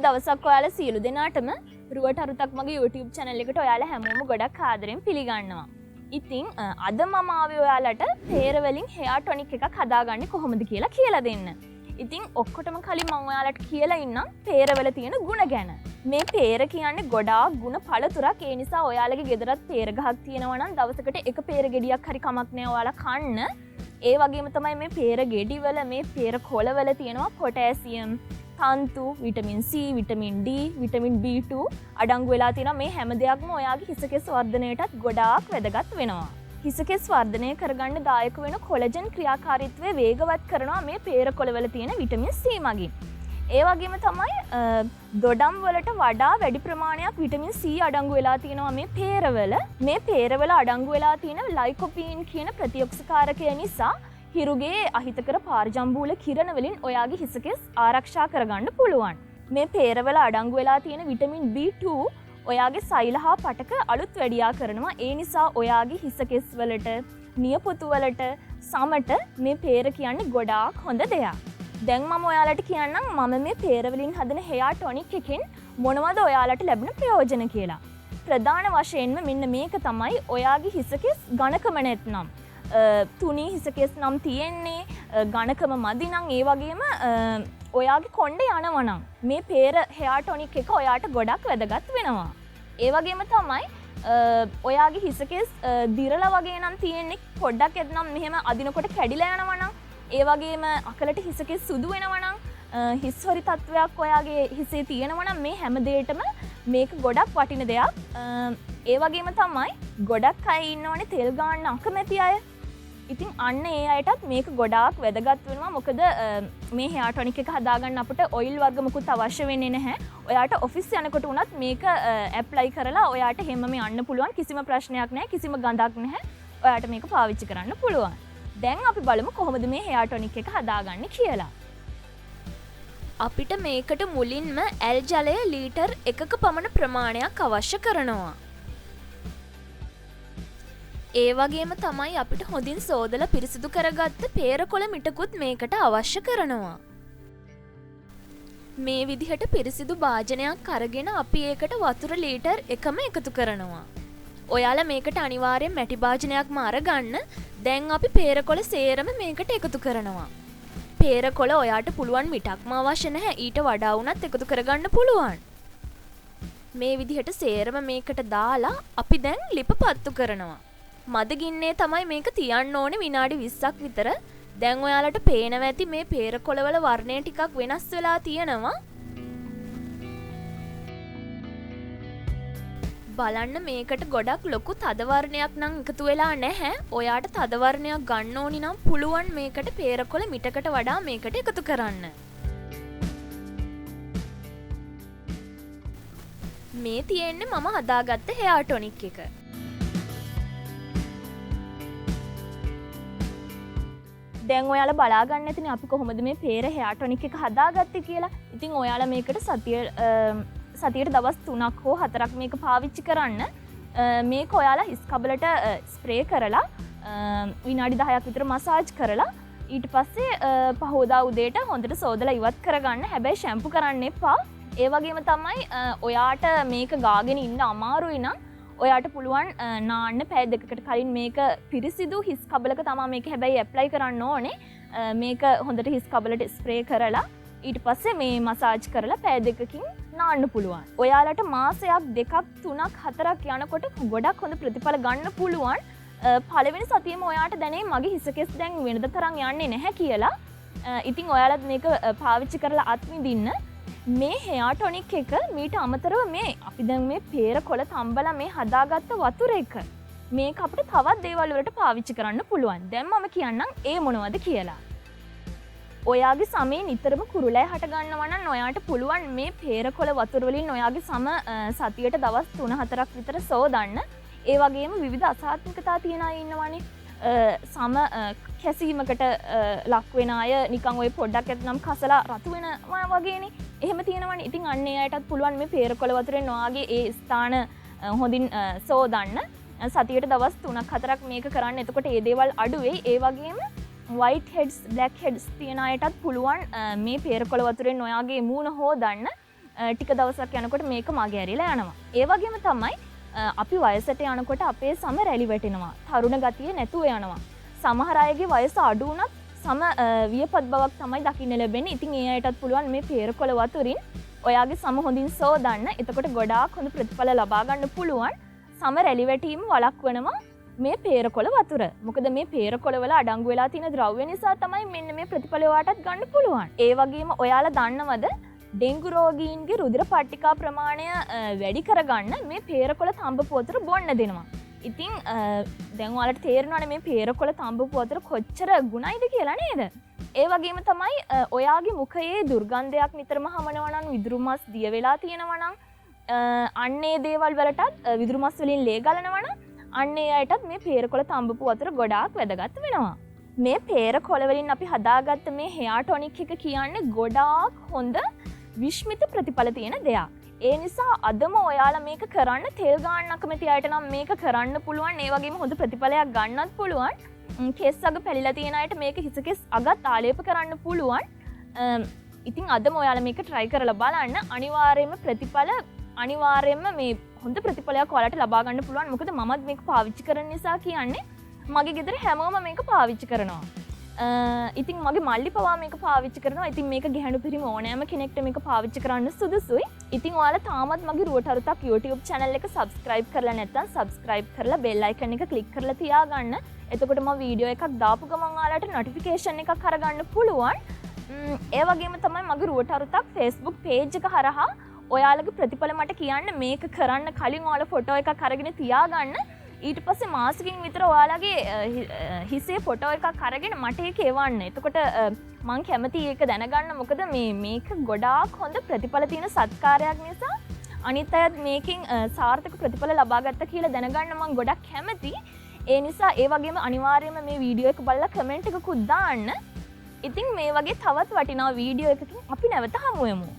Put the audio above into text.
දවසක් ඔයාලා සියලු දෙනාටම රුවට අරුතක් මගේ YouTube channel එකට ඔයාලා හැමෝම ගොඩක් ආදරෙන් පිළිගන්නවා. ඉතින් අද මම ආවේ ඔයාලට pear වලින් hair tonic එකක් හදාගන්නේ කොහොමද කියලා දෙන්න. ඉතින් ඔක්කොටම කලින් මම ඔයාලට කියලා ඉන්නම් pear වල තියෙන ಗುಣ ගැන. මේ pear කියන්නේ ගොඩාක් ಗುಣ පළතුරක්. ඒ නිසා ඔයාලගේ ගෙදරත් pear ගහක් තියෙනවා නම් දවසකට එක pear ගෙඩියක් හරි කමක් නෑ ඔයාලා කන්න. ඒ වගේම තමයි මේ pear ගෙඩි වල මේ pear කොළ වල තියෙනවා potassium, තන්තු, vitamin C, vitamin D, vitamin B2 අඩංගු වෙලා තියෙනවා. මේ හැම දෙයක්ම ඔයාගේ හිසකෙස් වර්ධනයටත් ගොඩාක් වැදගත් වෙනවා. හිසකෙස් වර්ධනය කරගන්න දායක වෙන කොලජන් ක්‍රියාකාරීත්වය වේගවත් කරනවා මේ pear කොළවල තියෙන විටමින් C මගින්. ඒ වගේම තමයි දොඩම් වලට වඩා වැඩි ප්‍රමාණයක් විටමින් C අඩංගු වෙලා තියෙනවා මේ pear වල. මේ pear වල අඩංගු වෙලා තියෙන ලයිකෝපීන් කියන ප්‍රතිඔක්සකාරකය නිසා හිරුගේ අහිතකර පාරජම්බූල කිරණ වලින් ඔයාගේ හිසකෙස් ආරක්ෂා කරගන්න පුළුවන්. මේ pear වල අඩංගු වෙලා තියෙන විටමින් B2 ඔයාගේ සෛල හා පටක අලුත් වැඩියා කරනවා. ඒ නිසා ඔයාගේ හිසකෙස් වලට, නියපොතු වලට, සමට මේ pear කියන්නේ ගොඩාක් හොඳ දෙයක්. දැන් මම ඔයාලට කියන්නම් මම මේ pear වලින් හදන hair tonic එකෙන් මොනවද ඔයාලට ලැබෙන ප්‍රයෝජන කියලා. ප්‍රධාන වශයෙන්ම මෙන්න මේක තමයි ඔයාගේ හිසකෙස් ඝනකම නැත්නම් තුනී හිසකෙස් නම් තියෙන්නේ ඝනකම මදි නම් ඒ වගේම ඔයාගේ කොණ්ඩේ යනවා නම් මේ pear hair tonic එක ඔයාට ගොඩක් වැදගත් වෙනවා. ඒ වගේම තමයි ඔයාගේ හිසකෙස් දිරලා වගේ නම් තියෙන්නේ පොඩ්ඩක් එතනම් මෙහෙම අදිනකොට කැඩිලා යනවා නම් ඒ වගේම අකලට හිසකෙස් සුදු වෙනවා නම් හිස් හොරි තත්වයක් ඔයාගේ හිසේ තියෙනවා නම් මේ හැම දෙයකටම මේක ගොඩක් වටින දෙයක්. ඒ වගේම තමයි ගොඩක් අය ඉන්නවනේ තෙල් ගාන්න අකමැති අය. ඉතින් අන්න ඒ අයටත් මේක ගොඩාක් වැදගත් වෙනවා. මොකද මේ hair tonic එක හදාගන්න අපිට ඔයිල් වර්ග මුකුත් අවශ්‍ය වෙන්නේ නැහැ. ඔයාට ඔෆිස් යනකොට උනත් මේක ඇප්ලයි කරලා ඔයාට හැමම යන්න පුළුවන්. කිසිම ප්‍රශ්නයක් නැහැ, කිසිම ගඳක් නැහැ. ඔයාට මේක පාවිච්චි කරන්න පුළුවන්. දැන් අපි බලමු කොහොමද මේ hair tonic එක හදාගන්නේ කියලා. අපිට මේකට මුලින්ම ඇල් ජලය ලීටර් 1ක පමණ ප්‍රමාණයක් අවශ්‍ය කරනවා. ඒ වගේම තමයි අපිට හොඳින් සෝදලා පිරිසිදු කරගත්ත pear කොළ මිටකුත් මේකට අවශ්‍ය කරනවා. මේ විදිහට පිරිසිදු භාජනයක් අරගෙන අපි ඒකට වතුර ලීටර් 1ම එකතු කරනවා. ඔයාලා මේකට අනිවාර්යෙන් මැටි භාජනයක්ම අරගන්න. දැන් අපි pear කොළ සේරම මේකට එකතු කරනවා. pear කොළ ඔයාට පුළුවන් මිටක්ම අවශ්‍ය නැහැ. ඊට වඩා වුණත් එකතු කරගන්න පුළුවන්. මේ විදිහට සේරම මේකට දාලා අපි දැන් ලිප පත්තු කරනවා. මද ගින්නේ තමයි මේක තියන්න ඕනේ විනාඩි 20ක් විතර. දැන් ඔයාලට පේනවා ඇති මේ pear කොළවල වර්ණය ටිකක් වෙනස් වෙලා තියෙනවා. බලන්න මේකට ගොඩක් ලොකු තද වර්ණයක් නම් එකතු වෙලා නැහැ. ඔයාට තද වර්ණයක් ගන්න ඕනි නම් පුළුවන් මේකට pear කොළ මිටකට වඩා මේකට එකතු කරන්න. මේ තියෙන්නේ මම හදාගත්ත hair tonic එක. දැන් ඔයාලා බලා ගන්න ඇතිනේ අපි කොහොමද මේ pear hair tonic එක හදාගත්තේ කියලා. ඉතින් ඔයාලා මේකට සතියට දවස් 3ක් හෝ 4ක් මේක පාවිච්චි කරන්න. මේක ඔයාලා හිස් කබලට ස්ප්‍රේ කරලා විනාඩි 10ක් විතර මසාජ් කරලා ඊට පස්සේ පහෝදා උදේට හොඳට සෝදලා ඉවත් කරගන්න. හැබැයි ෂැම්පු කරන්න එපා. ඒ වගේම තමයි ඔයාට මේක ගාගෙන ඉන්න අමාරුයි නම් ඔයාට පුළුවන් නාන්න පැය දෙකකට කලින් මේක පිරිසිදු හිස් කබලක තමයි මේක හැබැයි ඇප්ලයි කරන්න ඕනේ. මේක හොඳට හිස් කබලට ස්ප්‍රේ කරලා ඊට පස්සේ මේ මසාජ් කරලා පැය දෙකකින් නාන්න පුළුවන්. ඔයාලට මාසයක් 2ක් 3ක් 4ක් යනකොට ගොඩක් හොඳ ප්‍රතිඵල ගන්න පුළුවන්. පළවෙනි සතියේම ඔයාට දැනේ මගේ හිසකෙස් දැන් වෙනද තරම් යන්නේ නැහැ කියලා. ඉතින් ඔයාලත් මේක පාවිච්චි කරලා අත්විඳින්න. මේ hair tonic එක මීට අමතරව මේ අපි දැන් මේ pear කොළ තම්බලා මේ හදාගත්ත වතුර එක මේක අපිට තවත් දේවල් වලට පාවිච්චි කරන්න පුළුවන්. දැන් මම කියන්නම් ඒ මොනවද කියලා. ඔයාගේ සමේ නිතරම කුරුලෑ හට ගන්නවා නම් ඔයාට පුළුවන් මේ pear කොළ වතුර වලින් ඔයාගේ සම සතියට දවස් 3-4ක් විතර සෝදන්න. ඒ වගේම විවිධ අසාත්මිකතා තියෙන අය ඉන්නවනේ. සම කැසීමකට ලක් වෙන අය නිකන් ඔය පොඩ්ඩක් ඇතනම් කසලා රතු වෙනවා වගේනේ. එහෙම තියෙනවනේ. ඉතින් අන්න ඒ අයටත් පුළුවන් මේ pear කොළ වතුරෙන් ඔයාගේ ඒ ස්ථාන හොඳින් සෝදන්න. සතියට දවස් 3-4ක් මේක කරන්න. එතකොට ඒ දේවල් අඩු වෙයි. ඒ වගේම whiteheads, blackheads තියෙන අයටත් පුළුවන් මේ pear කොළ වතුරෙන් ඔයාගේ මූණ හොදන්න. ටික දවසක් යනකොට මේක මගේ ඇරිලා යනවා. ඒ වගේම තමයි අපි වයසට යනකොට අපේ සම රැලි වැටෙනවා. තරුණ ගතිය නැතුව යනවා. සමහර අයගේ වයස අඩු වුණත් සම වියපත් බවක් තමයි දකින්න ලැබෙන්නේ. ඉතින් ඒ අයටත් පුළුවන් මේ පේරකොළ වතුරින් ඔයාගේ සම හොඳින් සෝදන්න. එතකොට ගොඩාක් හොඳ ප්‍රතිඵල ලබා ගන්න පුළුවන්. සම රැලි වැටීම වළක්වනවා මේ පේරකොළ වතුර. මොකද මේ පේරකොළ වල අඩංගු වෙලා තියෙන ද්‍රව්‍ය නිසා තමයි මෙන්න මේ ප්‍රතිඵල ඔයාටත් ගන්න පුළුවන්. ඒ වගේම ඔයාලා දන්නවද ඩෙන්ගු රෝගීන්ගේ රුධිර පට්ටිකා ප්‍රමාණය වැඩි කරගන්න මේ පේරකොළ තඹපු වතුර බොන්න දෙනවා. ඉතින් දැන් ඔයාලට තේරෙනවනේ මේ පේරකොළ තඹපු වතුර කොච්චර ගුණයිද කියලා නේද? ඒ වගේම තමයි ඔයාගේ මුඛයේ දුර්ගන්ධයක් නිතරම හමනවා නම් විදුරු මස් දිය වෙලා තියෙනවා නම් අන්නේ දේවල් වලටත් විදුරු මස් වලින් ලේ ගලනවා නම් අන්නේ අයටත් මේ පේරකොළ තඹපු වතුර ගොඩාක් වැදගත් වෙනවා. මේ පේරකොළ වලින් අපි හදාගත්ත මේ හෙයා ටොනික් එක කියන්නේ ගොඩාක් හොඳ විශ්මිත ප්‍රතිඵල තියෙන දෙයක්. ඒ නිසා අදම ඔයාලා මේක කරන්න තෙල් ගන්න අකමැති අයට නම් මේක කරන්න පුළුවන්. ඒ වගේම හොඳ ප්‍රතිඵලයක් ගන්නත් පුළුවන්. කෙස් අග පැලිලා තියෙන අයට මේක හිසකෙස් අගත් ආලේප කරන්න පුළුවන්. ඉතින් අදම ඔයාලා මේක try කරලා බලන්න. අනිවාර්යයෙන්ම ප්‍රතිඵල අනිවාර්යයෙන්ම මේ හොඳ ප්‍රතිඵලයක් ඔයාලට ලබා ගන්න පුළුවන්. මොකද මමත් මේක පාවිච්චි කරන නිසා කියන්නේ මගේ ගෙදර හැමෝම මේක පාවිච්චි කරනවා. ඉතින් මගේ මල්ලි පවා මේක පාවිච්චි කරනවා. ඉතින් මේක ගැහණු පිරිමි ඕනෑම කෙනෙක්ට මේක පාවිච්චි කරන්න සුදුසුයි. ඉතින් ඔයාලා තාමත් මගේ රුවට අරුතක් YouTube channel එක subscribe කරලා නැත්නම් subscribe කරලා bell icon එක click කරලා තියාගන්න. එතකොට මම වීඩියෝ එකක් දාපු ගමන් ඔයාලට notification එකක් අරගන්න පුළුවන්. ඒ වගේම තමයි මගේ රුවට අරුතක් Facebook page එක හරහා ඔයාලගේ ප්‍රතිඵල මට කියන්න. මේක කරන්න කලින් ඔයාලා ෆොටෝ එකක් අරගෙන තියාගන්න. ඊට පස්සේ මාසකින් විතර ඔයාලගේ හිසේ ෆොටෝ එකක් අරගෙන මට ඒක එවන්න. එතකොට මං කැමති ඒක දැනගන්න. මොකද මේක ගොඩාක් හොඳ ප්‍රතිඵල තියෙන සත්කාරයක් නිසා අනිත් අයත් මේකෙන් සාර්ථක ප්‍රතිඵල ලබා ගත්තා කියලා දැනගන්න මං ගොඩක් කැමතියි. ඒ නිසා ඒ වගේම අනිවාර්යයෙන්ම මේ වීඩියෝ එක බලලා කමෙන්ට් එකකුත් දාන්න. ඉතින් මේ වගේ තවත් වටිනා වීඩියෝ එකකින් අපි නැවත හමු වෙමු.